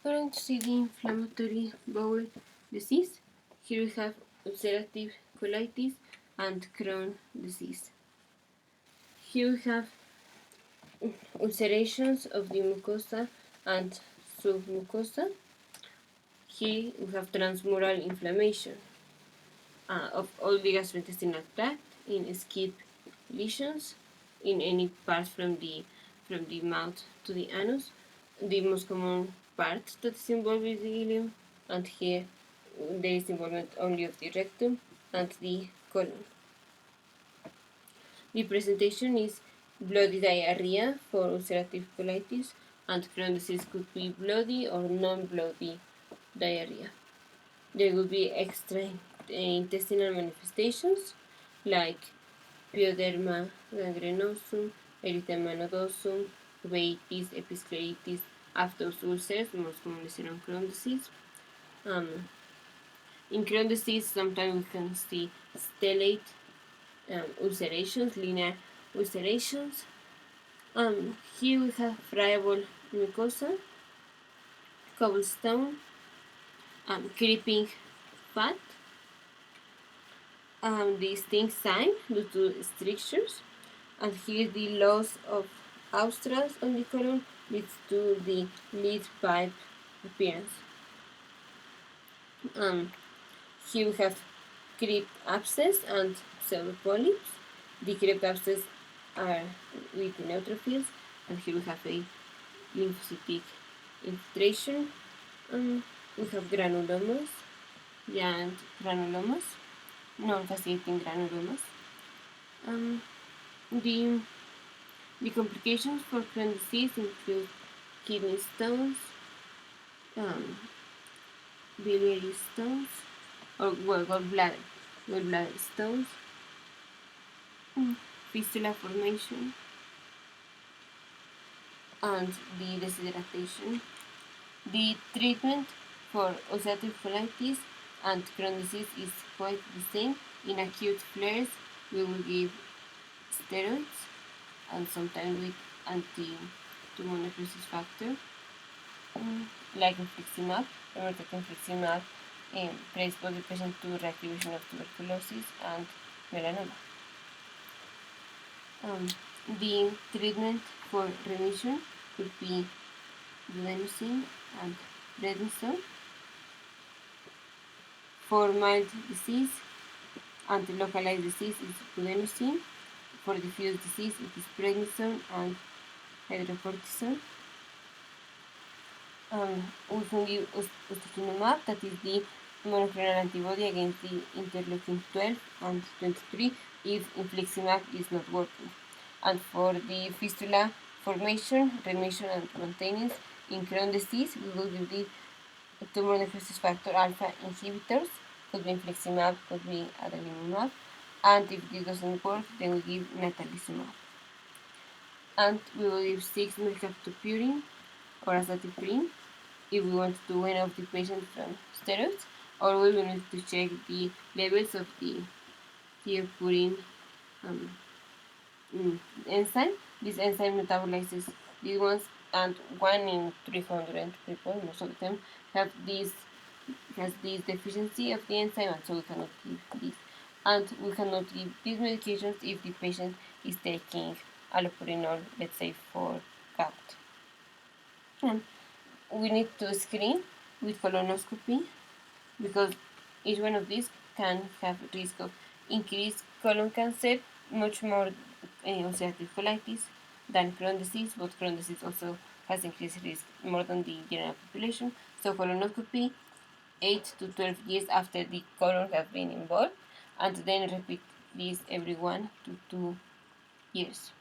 We're going to see the inflammatory bowel disease. Here we have ulcerative colitis and Crohn disease. Here we have ulcerations of the mucosa and submucosa. Here we have transmural inflammation of all the gastrointestinal tract in skip lesions in any part from the mouth to the anus. The most common part that is involved is the ileum, and here there is involvement only of the rectum and the colon. The presentation is bloody diarrhea for ulcerative colitis, and Crohn disease could be bloody or non-bloody diarrhea. There will be extra intestinal manifestations like pyoderma gangrenosum, erythema nodosum, uveitis, episcleritis, aphthous ulcers, most commonly seen on Crohn disease. In Crohn disease, sometimes we can see stellate ulcerations, linear ulcerations. Here we have friable mucosa, cobblestone, creeping fat, the sting sign due to strictures, and here the loss of australs on the colon leads to the lead pipe appearance. Here we have crypt abscess and pseudopolyps. The crypt abscess are with neutrophils, and here we have a lymphocytic infiltration. We have granulomas, giant granulomas, non-fasciating granulomas. The complications for Crohn disease include kidney stones, biliary stones, or gallbladder stones, fistula formation, and the desidratation. The treatment for ulcerative colitis and Crohn disease is quite the same. In acute flares, we will give steroids and sometimes with anti-tumor necrosis factor, like infliximab. Remember that infliximab predisposes the patient to reactivation of tuberculosis and melanoma. The treatment for remission could be adenosine and prednisone. For mild disease and localized disease is adenosine. For diffuse disease it is prednisone and hydrocortisone. We can give ustekinumab, that is the monoclonal antibody against the interleukin 12 and 23 if infliximab is not working. And for the fistula formation, remission, and maintenance in Crohn disease, we will give the tumor necrosis factor alpha inhibitors, could be infliximab, could be adalimumab, and if this doesn't work, then we give natalizumab. And we will give 6 mg or azathioprine if we want to wean off the patient from steroids, or we will need to check the levels of the thiopurine enzyme. This enzyme metabolizes these ones, and 1 in 300 people, most of them, has this deficiency of the enzyme, and so we cannot give this. And we cannot give these medications if the patient is taking allopurinol, let's say for gout. And we need to screen with colonoscopy because each one of these can have risk of increased colon cancer, much more ulcerative colitis than Crohn disease, but Crohn disease also has increased risk more than the general population. So colonoscopy 8 to 12 years after the colon has been involved, and then repeat this every 1 to 2 years.